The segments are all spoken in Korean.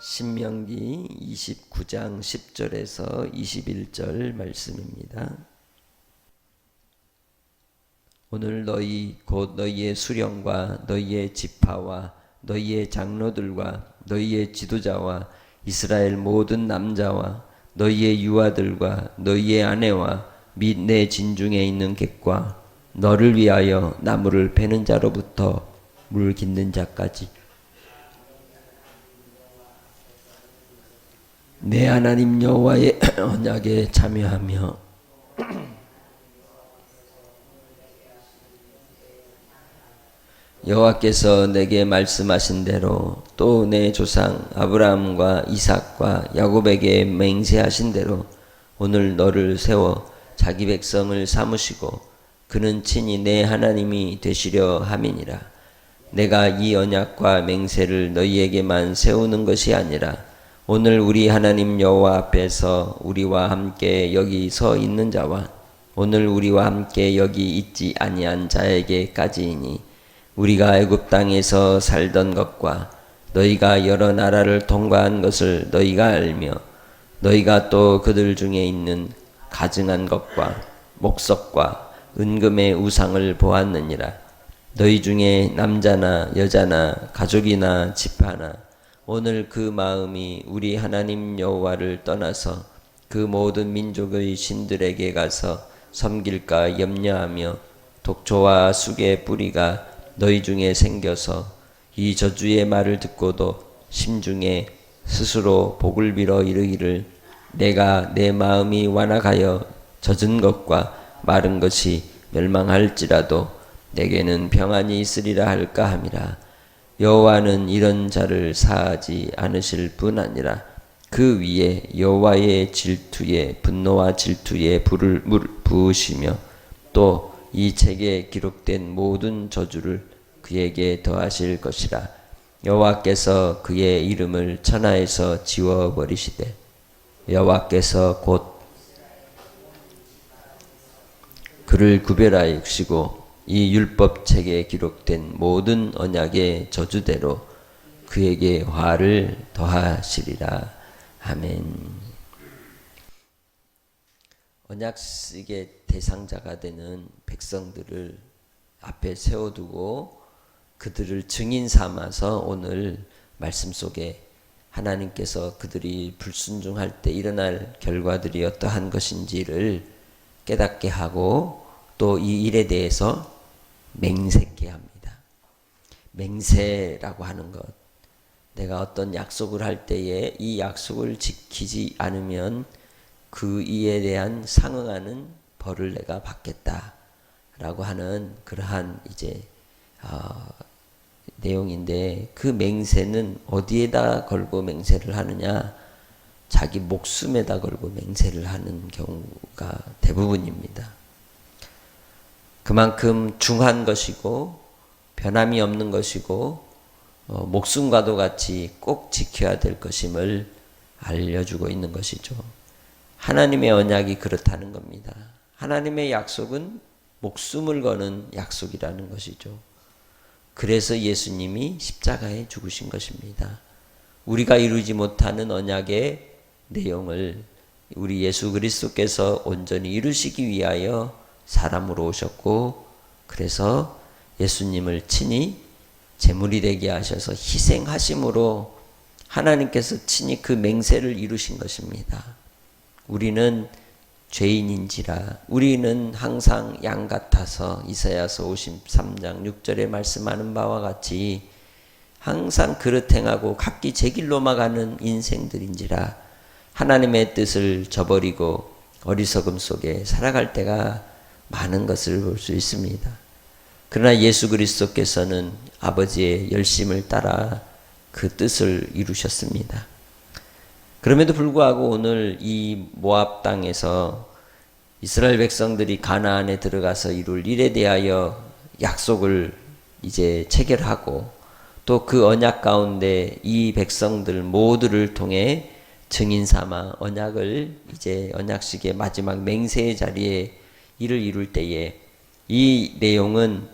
신명기 29장 10절에서 21절 말씀입니다. 오늘 너희 곧 너희의 수령과 너희의 지파와 너희의 장로들과 너희의 지도자와 이스라엘 모든 남자와 너희의 유아들과 너희의 아내와 및 내 진중에 있는 객과 너를 위하여 나무를 베는 자로부터 물 깃는 자까지 내 하나님 여호와의 언약에 참여하며 여호와께서 내게 말씀하신 대로 또 내 조상 아브라함과 이삭과 야곱에게 맹세하신 대로 오늘 너를 세워 자기 백성을 삼으시고 그는 친히 내 하나님이 되시려 함이니라. 내가 이 언약과 맹세를 너희에게만 세우는 것이 아니라 오늘 우리 하나님 여호와 앞에서 우리와 함께 여기 서 있는 자와 오늘 우리와 함께 여기 있지 아니한 자에게까지이니 우리가 애굽 땅에서 살던 것과 너희가 여러 나라를 통과한 것을 너희가 알며 너희가 또 그들 중에 있는 가증한 것과 목석과 은금의 우상을 보았느니라. 너희 중에 남자나 여자나 가족이나 지파나 오늘 그 마음이 우리 하나님 여호와를 떠나서 그 모든 민족의 신들에게 가서 섬길까 염려하며 독초와 쑥의 뿌리가 너희 중에 생겨서 이 저주의 말을 듣고도 심중에 스스로 복을 빌어 이르기를 내가 내 마음이 완악하여 젖은 것과 마른 것이 멸망할지라도 내게는 평안이 있으리라 할까 함이라. 여호와는 이런 자를 사하지 않으실 뿐 아니라 그 위에 여호와의 질투에 분노와 질투에 불을 부으시며 또 이 책에 기록된 모든 저주를 그에게 더하실 것이라. 여호와께서 그의 이름을 천하에서 지워버리시되 여호와께서 곧 그를 구별하시고 이 율법책에 기록된 모든 언약의 저주대로 그에게 화를 더하시리라. 아멘. 언약식의 대상자가 되는 백성들을 앞에 세워두고 그들을 증인 삼아서 오늘 말씀 속에 하나님께서 그들이 불순종할 때 일어날 결과들이 어떠한 것인지를 깨닫게 하고 또 이 일에 대해서 맹세케 합니다. 맹세라고 하는 것, 내가 어떤 약속을 할 때에 이 약속을 지키지 않으면 그 이에 대한 상응하는 벌을 내가 받겠다라고 하는 그러한 이제 내용인데, 그 맹세는 어디에다 걸고 맹세를 하느냐? 자기 목숨에다 걸고 맹세를 하는 경우가 대부분입니다. 그만큼 중한 것이고 변함이 없는 것이고 목숨과도 같이 꼭 지켜야 될 것임을 알려주고 있는 것이죠. 하나님의 언약이 그렇다는 겁니다. 하나님의 약속은 목숨을 거는 약속이라는 것이죠. 그래서 예수님이 십자가에 죽으신 것입니다. 우리가 이루지 못하는 언약의 내용을 우리 예수 그리스도께서 온전히 이루시기 위하여 사람으로 오셨고, 그래서 예수님을 친히 제물이 되게 하셔서 희생하심으로 하나님께서 친히 그 맹세를 이루신 것입니다. 우리는 죄인인지라 우리는 항상 양 같아서 이사야서 53장 6절에 말씀하는 바와 같이 항상 그릇 행하고 각기 제 길로 막아가는 인생들인지라 하나님의 뜻을 저버리고 어리석음 속에 살아갈 때가 많은 것을 볼 수 있습니다. 그러나 예수 그리스도께서는 아버지의 열심을 따라 그 뜻을 이루셨습니다. 그럼에도 불구하고 오늘 이 모압 땅에서 이스라엘 백성들이 가나안에 들어가서 이룰 일에 대하여 약속을 이제 체결하고 또 그 언약 가운데 이 백성들 모두를 통해 증인 삼아 언약을 이제 언약식의 마지막 맹세의 자리에 이를 이룰 때에 이 내용은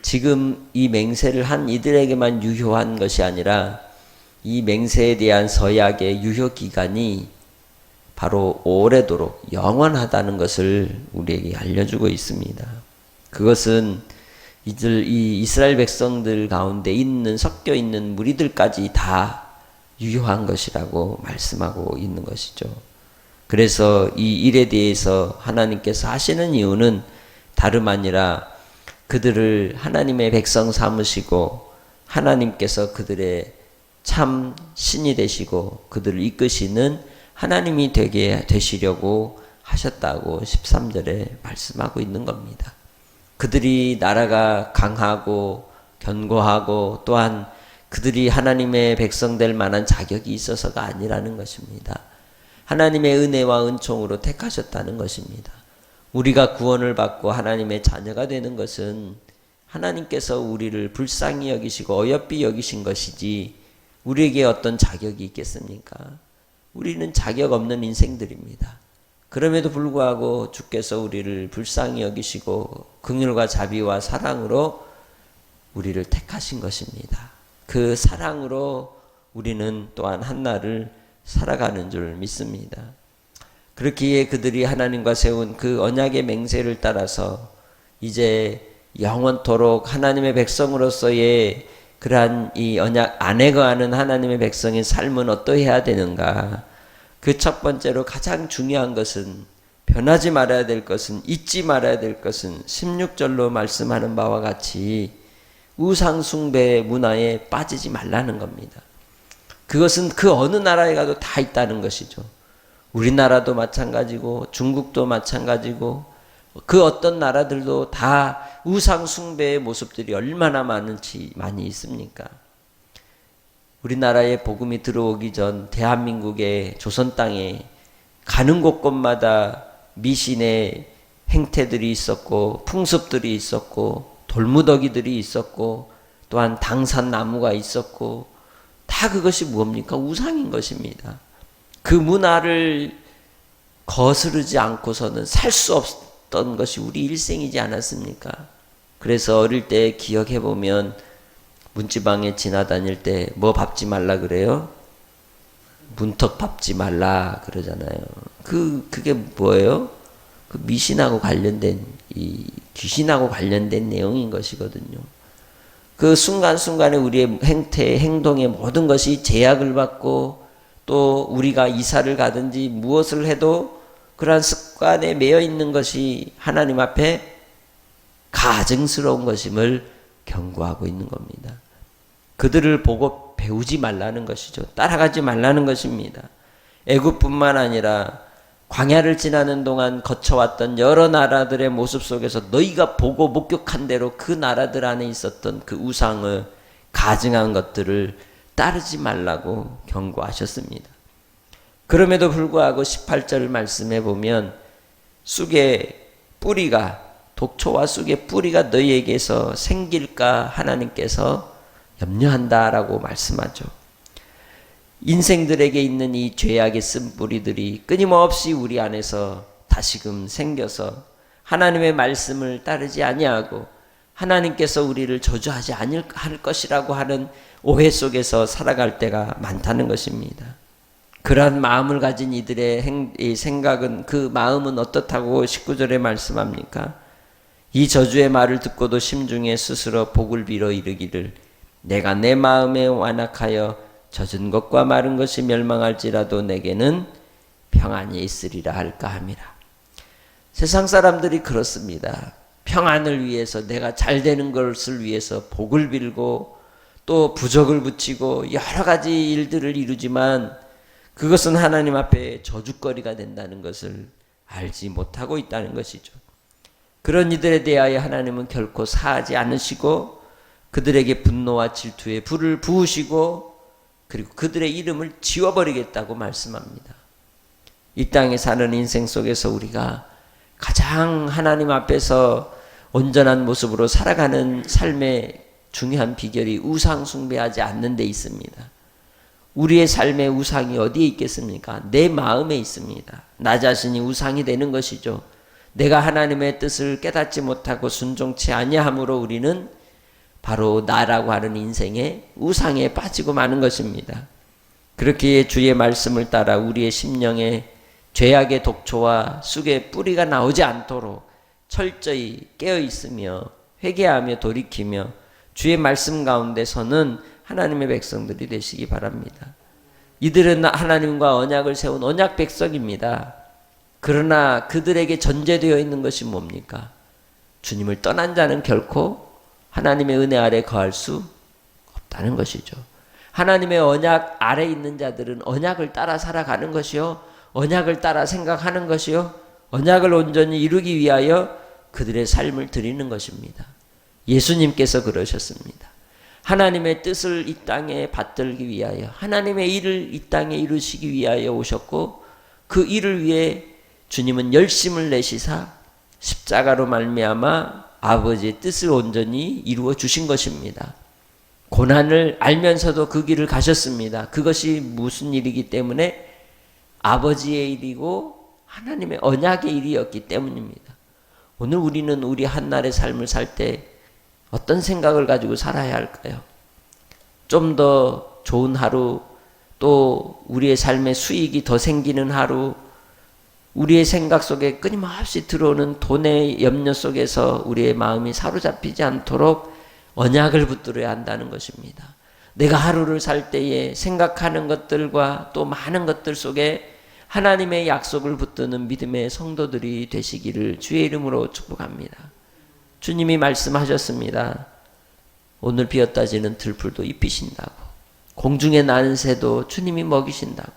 지금 이 맹세를 한 이들에게만 유효한 것이 아니라 이 맹세에 대한 서약의 유효 기간이 바로 오래도록 영원하다는 것을 우리에게 알려주고 있습니다. 그것은 이 이스라엘 백성들 가운데 섞여 있는 무리들까지 다 유효한 것이라고 말씀하고 있는 것이죠. 그래서 이 일에 대해서 하나님께서 하시는 이유는 다름 아니라 그들을 하나님의 백성 삼으시고 하나님께서 그들의 참 신이 되시고 그들을 이끄시는 하나님이 되게 되시려고 하셨다고 13절에 말씀하고 있는 겁니다. 그들이 나라가 강하고 견고하고 또한 그들이 하나님의 백성 될 만한 자격이 있어서가 아니라는 것입니다. 하나님의 은혜와 은총으로 택하셨다는 것입니다. 우리가 구원을 받고 하나님의 자녀가 되는 것은 하나님께서 우리를 불쌍히 여기시고 어여삐 여기신 것이지 우리에게 어떤 자격이 있겠습니까? 우리는 자격 없는 인생들입니다. 그럼에도 불구하고 주께서 우리를 불쌍히 여기시고 긍휼과 자비와 사랑으로 우리를 택하신 것입니다. 그 사랑으로 우리는 또한 한날을 살아가는 줄 믿습니다. 그렇기에 그들이 하나님과 세운 그 언약의 맹세를 따라서 이제 영원토록 하나님의 백성으로서의 그러한 이 언약 안에 거하는 하나님의 백성의 삶은 어떠해야 되는가? 그 첫 번째로 가장 중요한 것은 변하지 말아야 될 것은 잊지 말아야 될 것은 16절로 말씀하는 바와 같이 우상 숭배의 문화에 빠지지 말라는 겁니다. 그것은 그 어느 나라에 가도 다 있다는 것이죠. 우리나라도 마찬가지고 중국도 마찬가지고 그 어떤 나라들도 다 우상 숭배의 모습들이 얼마나 많이 있습니까? 우리나라에 복음이 들어오기 전 대한민국의 조선 땅에 가는 곳곳마다 미신의 행태들이 있었고 풍습들이 있었고 돌무더기들이 있었고 또한 당산나무가 있었고 다 그것이 뭡니까? 우상인 것입니다. 그 문화를 거스르지 않고서는 살 수 없었던 것이 우리 일생이지 않았습니까? 그래서 어릴 때 기억해보면 문지방에 지나다닐 때 뭐 밟지 말라 그래요? 문턱 밟지 말라 그러잖아요. 그게 뭐예요? 그 미신하고 관련된 이 귀신하고 관련된 내용인 것이거든요. 그 순간순간에 우리의 행태, 행동의 모든 것이 제약을 받고 또 우리가 이사를 가든지 무엇을 해도 그러한 습관에 매여 있는 것이 하나님 앞에 가증스러운 것임을 경고하고 있는 겁니다. 그들을 보고 배우지 말라는 것이죠. 따라가지 말라는 것입니다. 애굽뿐만 아니라 광야를 지나는 동안 거쳐왔던 여러 나라들의 모습 속에서 너희가 보고 목격한 대로 그 나라들 안에 있었던 그 우상을 가증한 것들을 따르지 말라고 경고하셨습니다. 그럼에도 불구하고 18절 말씀해 보면 쑥의 뿌리가 독초와 쑥의 뿌리가 너희에게서 생길까 하나님께서 염려한다라고 말씀하죠. 인생들에게 있는 이 죄악의 쓴뿌리들이 끊임없이 우리 안에서 다시금 생겨서 하나님의 말씀을 따르지 아니하고 하나님께서 우리를 저주하지 않을 것이라고 하는 오해 속에서 살아갈 때가 많다는 것입니다. 그러한 마음을 가진 이들의 생각은 그 마음은 어떻다고 19절에 말씀합니까? 이 저주의 말을 듣고도 심중에 스스로 복을 빌어 이르기를 내가 내 마음에 완악하여 젖은 것과 마른 것이 멸망할지라도 내게는 평안이 있으리라 할까 함이라. 세상 사람들이 그렇습니다. 평안을 위해서 내가 잘 되는 것을 위해서 복을 빌고 또 부적을 붙이고 여러 가지 일들을 이루지만 그것은 하나님 앞에 저주거리가 된다는 것을 알지 못하고 있다는 것이죠. 그런 이들에 대하여 하나님은 결코 사하지 않으시고 그들에게 분노와 질투의 불을 부으시고 그리고 그들의 이름을 지워버리겠다고 말씀합니다. 이 땅에 사는 인생 속에서 우리가 가장 하나님 앞에서 온전한 모습으로 살아가는 삶의 중요한 비결이 우상 숭배하지 않는 데 있습니다. 우리의 삶의 우상이 어디에 있겠습니까? 내 마음에 있습니다. 나 자신이 우상이 되는 것이죠. 내가 하나님의 뜻을 깨닫지 못하고 순종치 아니함으로 우리는 바로 나라고 하는 인생의 우상에 빠지고 마는 것입니다. 그렇기에 주의 말씀을 따라 우리의 심령에 죄악의 독초와 쑥의 뿌리가 나오지 않도록 철저히 깨어 있으며 회개하며 돌이키며 주의 말씀 가운데서는 하나님의 백성들이 되시기 바랍니다. 이들은 하나님과 언약을 세운 언약 백성입니다. 그러나 그들에게 전제되어 있는 것이 뭡니까? 주님을 떠난 자는 결코 하나님의 은혜 아래 거할 수 없다는 것이죠. 하나님의 언약 아래 있는 자들은 언약을 따라 살아가는 것이요, 언약을 따라 생각하는 것이요, 언약을 온전히 이루기 위하여 그들의 삶을 드리는 것입니다. 예수님께서 그러셨습니다. 하나님의 뜻을 이 땅에 받들기 위하여, 하나님의 일을 이 땅에 이루시기 위하여 오셨고, 그 일을 위해 주님은 열심을 내시사 십자가로 말미암아 아버지의 뜻을 온전히 이루어 주신 것입니다. 고난을 알면서도 그 길을 가셨습니다. 그것이 무슨 일이기 때문에? 아버지의 일이고 하나님의 언약의 일이었기 때문입니다. 오늘 우리는 우리 한날의 삶을 살 때 어떤 생각을 가지고 살아야 할까요? 좀 더 좋은 하루, 또 우리의 삶의 수익이 더 생기는 하루, 우리의 생각 속에 끊임없이 들어오는 돈의 염려 속에서 우리의 마음이 사로잡히지 않도록 언약을 붙들어야 한다는 것입니다. 내가 하루를 살 때에 생각하는 것들과 또 많은 것들 속에 하나님의 약속을 붙드는 믿음의 성도들이 되시기를 주의 이름으로 축복합니다. 주님이 말씀하셨습니다. 오늘 비었다 지는 들풀도 입히신다고, 공중에 나는 새도 주님이 먹이신다고.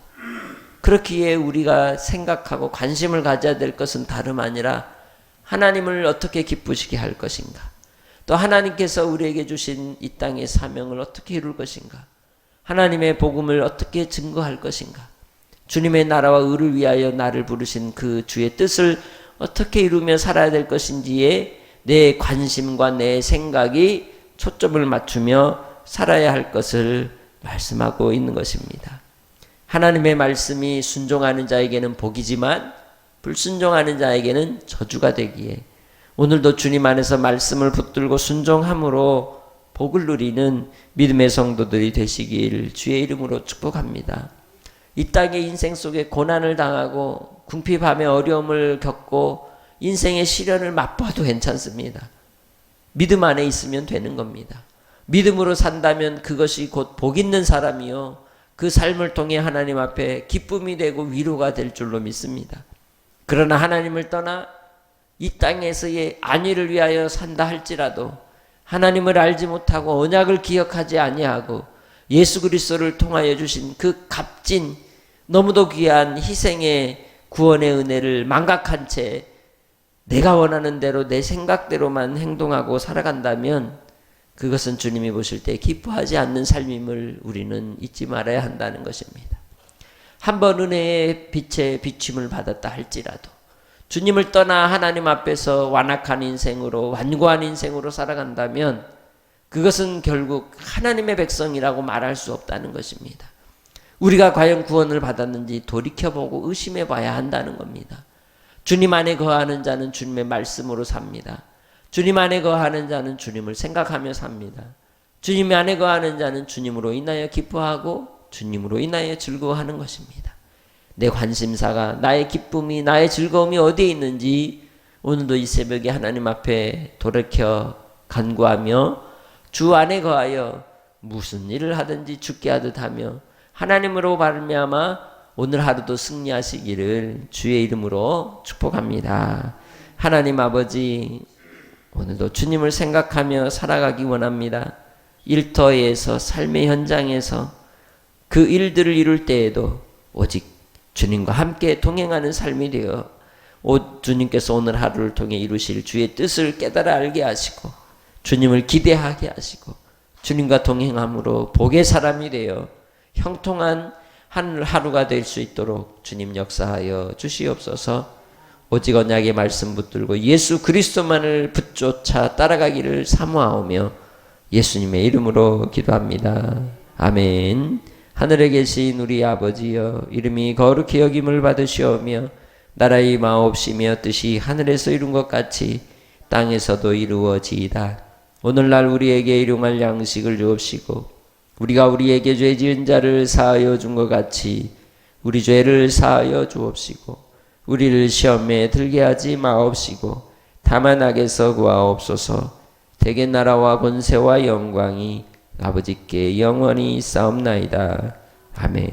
그렇기에 우리가 생각하고 관심을 가져야 될 것은 다름 아니라 하나님을 어떻게 기쁘시게 할 것인가, 또 하나님께서 우리에게 주신 이 땅의 사명을 어떻게 이룰 것인가, 하나님의 복음을 어떻게 증거할 것인가, 주님의 나라와 의를 위하여 나를 부르신 그 주의 뜻을 어떻게 이루며 살아야 될 것인지에 내 관심과 내 생각이 초점을 맞추며 살아야 할 것을 말씀하고 있는 것입니다. 하나님의 말씀이 순종하는 자에게는 복이지만 불순종하는 자에게는 저주가 되기에 오늘도 주님 안에서 말씀을 붙들고 순종함으로 복을 누리는 믿음의 성도들이 되시길 주의 이름으로 축복합니다. 이 땅의 인생 속에 고난을 당하고 궁핍함의 어려움을 겪고 인생의 시련을 맛봐도 괜찮습니다. 믿음 안에 있으면 되는 겁니다. 믿음으로 산다면 그것이 곧 복 있는 사람이요, 그 삶을 통해 하나님 앞에 기쁨이 되고 위로가 될 줄로 믿습니다. 그러나 하나님을 떠나 이 땅에서의 안위를 위하여 산다 할지라도 하나님을 알지 못하고 언약을 기억하지 아니하고 예수 그리스도를 통하여 주신 그 값진 너무도 귀한 희생의 구원의 은혜를 망각한 채 내가 원하는 대로 내 생각대로만 행동하고 살아간다면 그것은 주님이 보실 때 기뻐하지 않는 삶임을 우리는 잊지 말아야 한다는 것입니다. 한번 은혜의 빛에 비춤을 받았다 할지라도 주님을 떠나 하나님 앞에서 완악한 인생으로, 완고한 인생으로 살아간다면 그것은 결국 하나님의 백성이라고 말할 수 없다는 것입니다. 우리가 과연 구원을 받았는지 돌이켜보고 의심해 봐야 한다는 겁니다. 주님 안에 거하는 자는 주님의 말씀으로 삽니다. 주님 안에 거하는 자는 주님을 생각하며 삽니다. 주님 안에 거하는 자는 주님으로 인하여 기뻐하고 주님으로 인하여 즐거워하는 것입니다. 내 관심사가, 나의 기쁨이, 나의 즐거움이 어디에 있는지 오늘도 이 새벽에 하나님 앞에 돌이켜 간구하며 주 안에 거하여 무슨 일을 하든지 죽게 하듯 하며 하나님으로 말미암아 오늘 하루도 승리하시기를 주의 이름으로 축복합니다. 하나님 아버지, 오늘도 주님을 생각하며 살아가기 원합니다. 일터에서, 삶의 현장에서 그 일들을 이룰 때에도 오직 주님과 함께 동행하는 삶이 되어 주님께서 오늘 하루를 통해 이루실 주의 뜻을 깨달아 알게 하시고 주님을 기대하게 하시고 주님과 동행함으로 복의 사람이 되어 형통한 한 하루가 될 수 있도록 주님 역사하여 주시옵소서. 오직 언약의 말씀 붙들고 예수 그리스도만을 붙쫓아 따라가기를 사모하오며 예수님의 이름으로 기도합니다. 아멘. 하늘에 계신 우리 아버지여, 이름이 거룩히 여김을 받으시오며 나라의 마옵시며 뜻이 하늘에서 이룬 것 같이 땅에서도 이루어지이다. 오늘날 우리에게 일용할 양식을 주옵시고 우리가 우리에게 죄 지은 자를 사하여 준 것 같이 우리 죄를 사하여 주옵시고 우리를 시험에 들게 하지 마옵시고 다만 악에서 구하옵소서. 대개 나라와 권세와 영광이 아버지께 영원히 있사옵나이다. 아멘.